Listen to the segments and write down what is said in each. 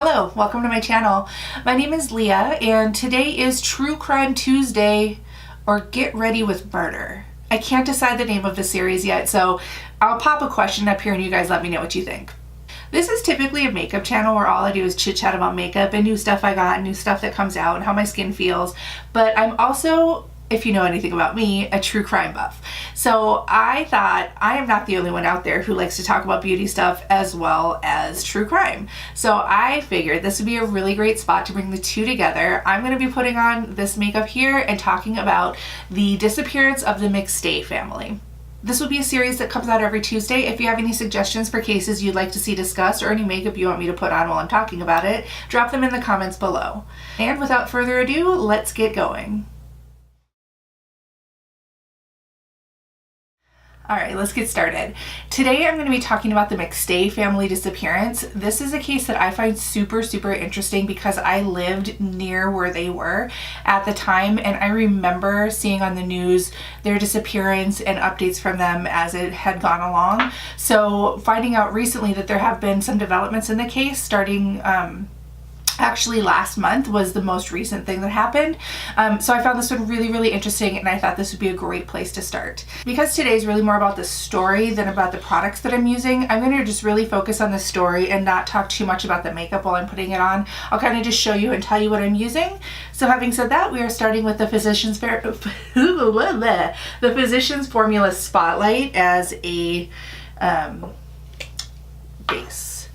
Hello, welcome to my channel. My name is Leah and today is True Crime Tuesday or Get Ready with Murder. I can't decide the name of the series yet, so I'll pop a question up here and you guys let me know what you think. This is typically a makeup channel where all I do is chit chat about makeup and new stuff I got, new stuff that comes out and how my skin feels, but I'm also, if you know anything about me, a true crime buff. So I thought I am not the only one out there who likes to talk about beauty stuff as well as true crime. So I figured this would be a really great spot to bring the two together. I'm going to be putting on this makeup here and talking about the disappearance of the McStay family. This will be a series that comes out every Tuesday. If you have any suggestions for cases you'd like to see discussed or any makeup you want me to put on while I'm talking about it, drop them in the comments below. And without further ado, let's get going. All right, let's get started. Today I'm going to be talking about the McStay family disappearance. This is a case that I find super interesting because I lived near where they were at the time, and I remember seeing on the news their disappearance and updates from them as it had gone along. So finding out recently that there have been some developments in the case starting actually last month was the most recent thing that happened. So I found this one really interesting, and I thought this would be a great place to start. Because today is really more about the story than about the products that I'm using, I'm going to just really focus on the story and not talk too much about the makeup while I'm putting it on. I'll kind of just show you and tell you what I'm using. So having said that, we are starting with the Physicians Formula Spotlight as a base.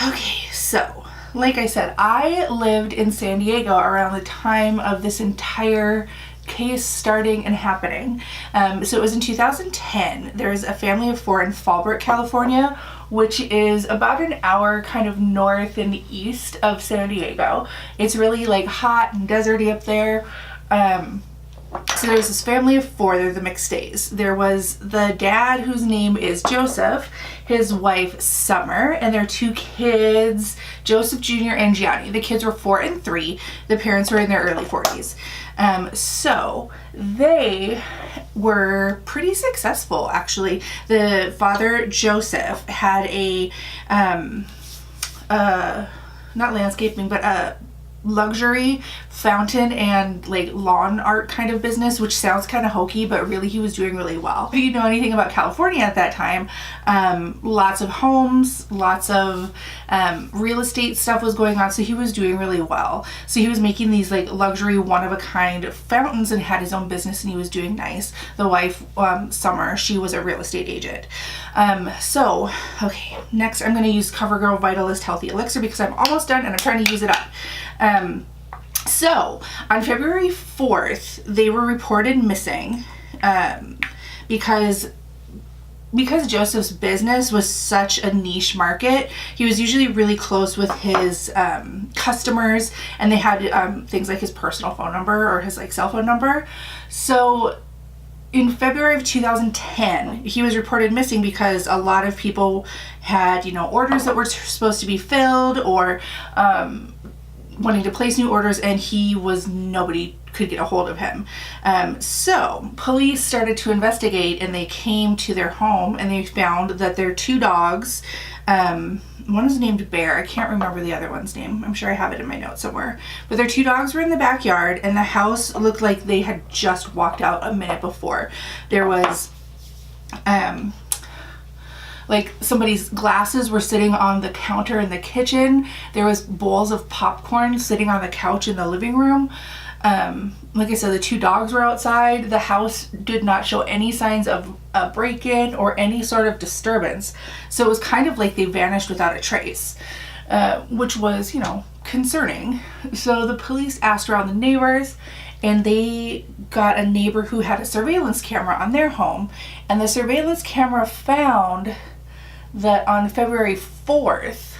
Okay, so like I said, I lived in San Diego around the time of this entire case starting and happening. So it was in 2010. There's a family of four in Fallbrook, California, which is about an hour kind of north and east of San Diego. It's really like hot and deserty up there. So there's this family of four, they're the McStays. There was the dad, whose name is Joseph, his wife Summer, and their two kids, Joseph Jr. and Gianni. The kids were 4 and 3. The parents were in their early 40s. So they were pretty successful, actually. The father, Joseph, had a, not landscaping, but a luxury fountain and like lawn art kind of business, which sounds kind of hokey, but really he was doing really well. If you know anything about California at that time, lots of homes, lots of real estate stuff was going on, so he was doing really well. So he was making these like luxury one-of-a-kind fountains and had his own business, and he was doing nice. The wife, Summer, she was a real estate agent. So okay, next I'm going to use CoverGirl Vitalist Healthy Elixir because I'm almost done and I'm trying to use it up. So on February 4th, they were reported missing because Joseph's business was such a niche market. He was usually really close with his customers, and they had things like his personal phone number or his like cell phone number. So in February of 2010, he was reported missing because a lot of people had, you know, orders that were supposed to be filled or wanting to place new orders, and nobody could get a hold of him. So police started to investigate, and they came to their home and they found that their two dogs, one was named Bear, I can't remember the other one's name, I'm sure I have it in my notes somewhere, but their two dogs were in the backyard, and the house looked like they had just walked out a minute before. There was like somebody's glasses were sitting on the counter in the kitchen. There was bowls of popcorn sitting on the couch in the living room. Like I said, the two dogs were outside. The house did not show any signs of a break-in or any sort of disturbance. So it was kind of like they vanished without a trace, which was, you know, concerning. So the police asked around the neighbors, and they got a neighbor who had a surveillance camera on their home, and the surveillance camera found that on February 4th,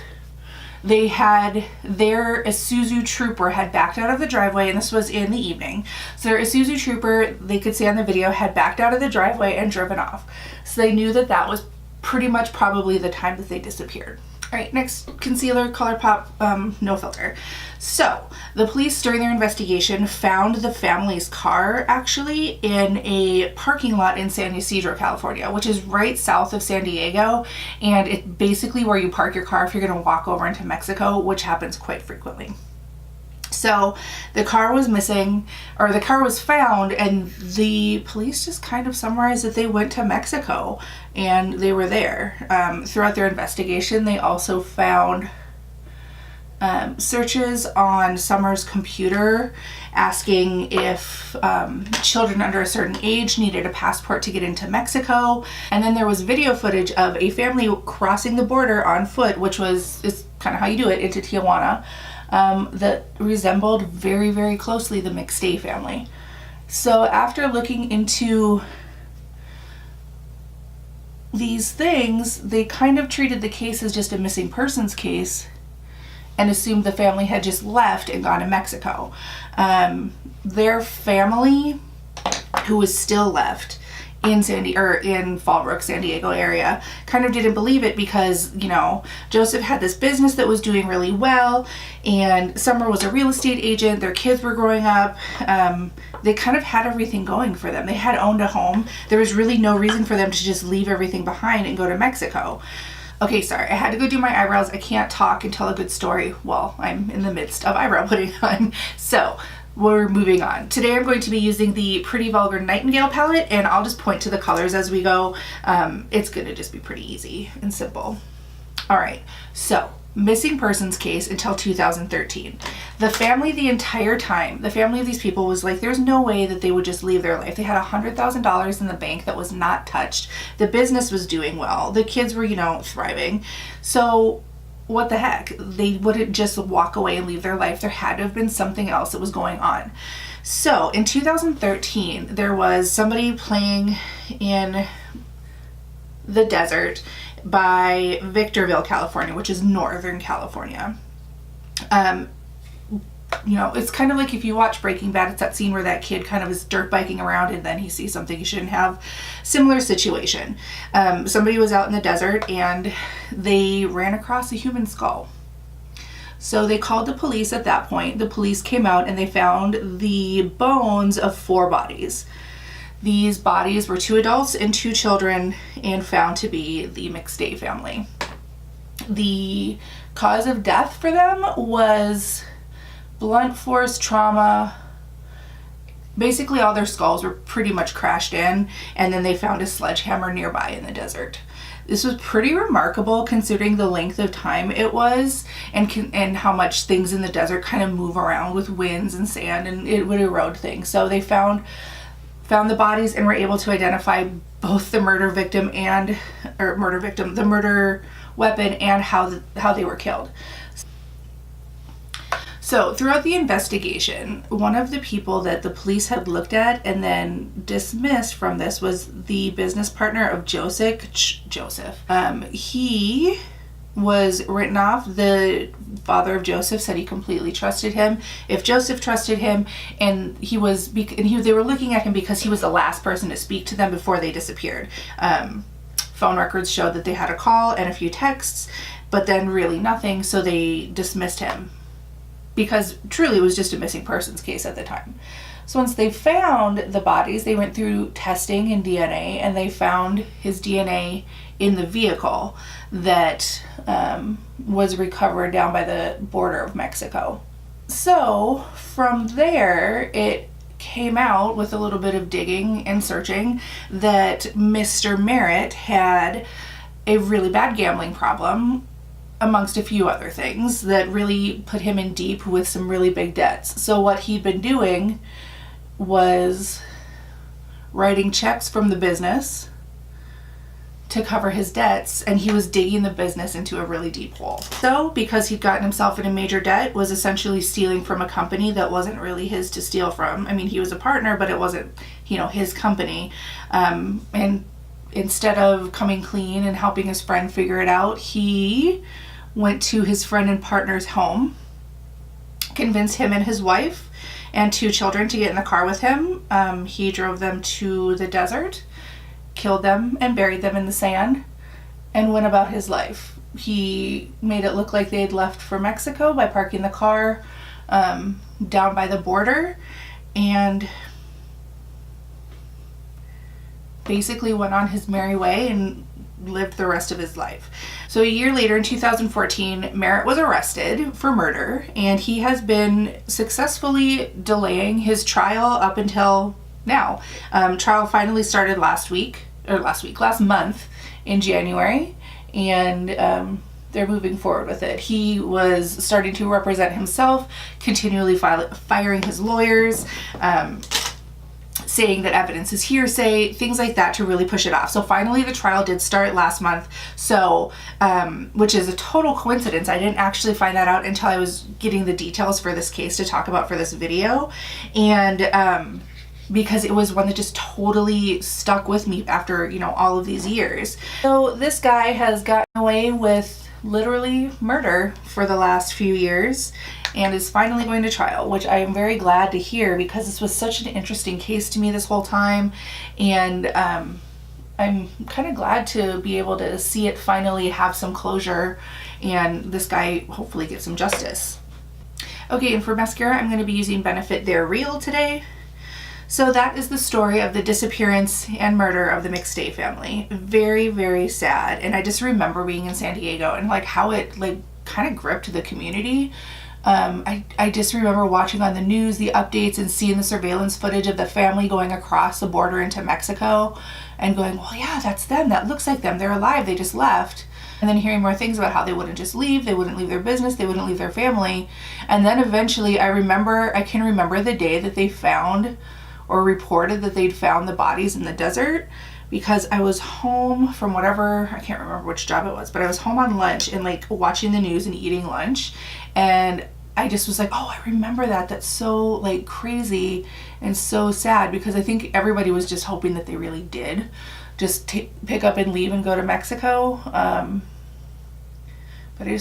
they had their Isuzu Trooper had backed out of the driveway, and this was in the evening. So their Isuzu Trooper, they could see on the video, had backed out of the driveway and driven off. So they knew that that was pretty much probably the time that they disappeared. All right, next, concealer, ColourPop, no filter. So the police during their investigation found the family's car actually in a parking lot in San Ysidro, California, which is right south of San Diego, and it's basically where you park your car if you're going to walk over into Mexico, which happens quite frequently. So the car was missing, or the car was found, and the police just kind of summarized that they went to Mexico and they were there. Throughout their investigation, they also found searches on Summer's computer asking if children under a certain age needed a passport to get into Mexico. And then there was video footage of a family crossing the border on foot, which is kind of how you do it, into Tijuana. That resembled very, very closely the McStay family. So after looking into these things, they kind of treated the case as just a missing persons case and assumed the family had just left and gone to Mexico. Their family, who was still left in Fallbrook, San Diego area, kind of didn't believe it because, you know, Joseph had this business that was doing really well, and Summer was a real estate agent. Their kids were growing up. They kind of had everything going for them. They had owned a home. There was really no reason for them to just leave everything behind and go to Mexico. Okay, sorry, I had to go do my eyebrows. I can't talk and tell a good story while I'm in the midst of eyebrow putting on. So we're moving on. Today I'm going to be using the Pretty Vulgar Nightingale palette, and I'll just point to the colors as we go. It's gonna just be pretty easy and simple. All right, so missing persons case until 2013. The family, the entire time, the family of these people was like, there's no way that they would just leave their life. They had $100,000 in the bank that was not touched. The business was doing well. The kids were, you know, thriving. So what the heck? They wouldn't just walk away and leave their life. There had to have been something else that was going on. So in 2013, there was somebody playing in the desert by Victorville, California, which is Northern California. You know, it's kind of like if you watch Breaking Bad, it's that scene where that kid kind of is dirt biking around and then he sees something he shouldn't have. Similar situation. Somebody was out in the desert and they ran across a human skull. So they called the police at that point. The police came out and they found the bones of 4 bodies. These bodies were 2 adults and 2 children, and found to be the McStay family. The cause of death for them was blunt force trauma. Basically all their skulls were pretty much crashed in, and then they found a sledgehammer nearby in the desert. This was pretty remarkable considering the length of time it was, and how much things in the desert kind of move around with winds and sand, and it would erode things. So they found the bodies and were able to identify both the murder weapon and how they were killed. So throughout the investigation, one of the people that the police had looked at and then dismissed from this was the business partner of Joseph. He was written off. The father of Joseph said he completely trusted him. If Joseph trusted him, and they were looking at him because he was the last person to speak to them before they disappeared. Phone records showed that they had a call and a few texts, but then really nothing, so they dismissed him because truly it was just a missing persons case at the time. So once they found the bodies, they went through testing and DNA, and they found his DNA in the vehicle that was recovered down by the border of Mexico. So from there, it came out with a little bit of digging and searching that Mr. Merritt had a really bad gambling problem, amongst a few other things that really put him in deep with some really big debts. So what he'd been doing was writing checks from the business to cover his debts, and he was digging the business into a really deep hole. So because he'd gotten himself in a major debt, was essentially stealing from a company that wasn't really his to steal from. I mean, he was a partner, but it wasn't, his company. And instead of coming clean and helping his friend figure it out, he went to his friend and partner's home, convinced him and his wife and 2 children to get in the car with him. He drove them to the desert, killed them and buried them in the sand, and went about his life. He made it look like they had left for Mexico by parking the car down by the border, and basically went on his merry way and lived the rest of his life. So a year later, in 2014, Merritt was arrested for murder, and he has been successfully delaying his trial up until now. Trial finally started last month in January, and they're moving forward with it. He was starting to represent himself, continually firing his lawyers, saying that evidence is hearsay, things like that, to really push it off. So finally the trial did start last month, so which is a total coincidence. I didn't actually find that out until I was getting the details for this case to talk about for this video, and because it was one that just totally stuck with me after, you know, all of these years. So this guy has gotten away with literally murder for the last few years and is finally going to trial, which I am very glad to hear, because this was such an interesting case to me this whole time, and I'm kind of glad to be able to see it finally have some closure and this guy hopefully get some justice. Okay, and for mascara, I'm going to be using Benefit They're Real today. So that is the story of the disappearance and murder of the McStay family. Very, very sad. And I just remember being in San Diego and like how it like kind of gripped the community. I just remember watching on the news the updates and seeing the surveillance footage of the family going across the border into Mexico and going, well, yeah, that's them. That looks like them. They're alive. They just left. And then hearing more things about how they wouldn't just leave. They wouldn't leave their business. They wouldn't leave their family. And then eventually I can remember the day that they found or reported that they'd found the bodies in the desert, because I was home from whatever, I can't remember which job it was, but I was home on lunch and like watching the news and eating lunch, and I just was like, oh, I remember that. That's so like crazy and so sad, because I think everybody was just hoping that they really did just pick up and leave and go to Mexico. But it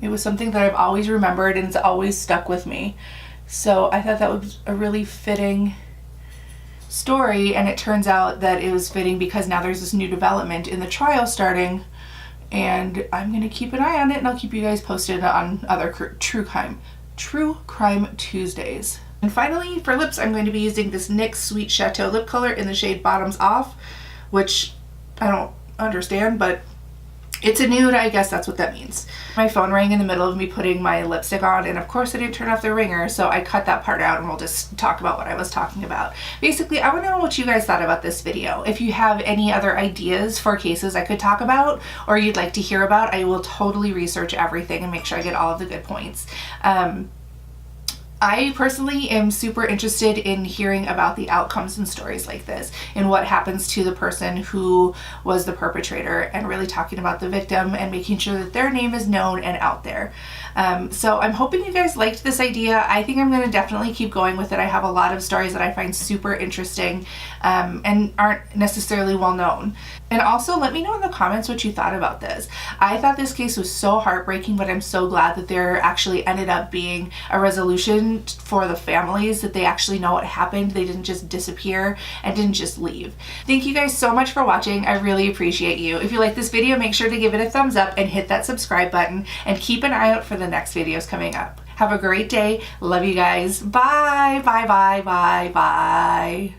was something that I've always remembered and it's always stuck with me. So I thought that was a really fitting story, and it turns out that it was fitting because now there's this new development in the trial starting, and I'm going to keep an eye on it, and I'll keep you guys posted on other true crime Tuesdays. And finally, for lips, I'm going to be using this NYX Sweet Chateau lip color in the shade Bottoms Off, which I don't understand, but it's a nude. I guess that's what that means. My phone rang in the middle of me putting my lipstick on, and of course I didn't turn off the ringer, so I cut that part out and we'll just talk about what I was talking about. Basically, I want to know what you guys thought about this video. If you have any other ideas for cases I could talk about or you'd like to hear about, I will totally research everything and make sure I get all of the good points. I personally am super interested in hearing about the outcomes in stories like this and what happens to the person who was the perpetrator, and really talking about the victim and making sure that their name is known and out there. So I'm hoping you guys liked this idea. I think I'm going to definitely keep going with it. I have a lot of stories that I find super interesting and aren't necessarily well known. And also let me know in the comments what you thought about this. I thought this case was so heartbreaking, but I'm so glad that there actually ended up being a resolution for the families, that they actually know what happened. They didn't just disappear and didn't just leave. Thank you guys so much for watching. I really appreciate you. If you like this video, make sure to give it a thumbs up and hit that subscribe button, and keep an eye out for the next videos coming up. Have a great day. Love you guys. Bye, bye, bye, bye, bye.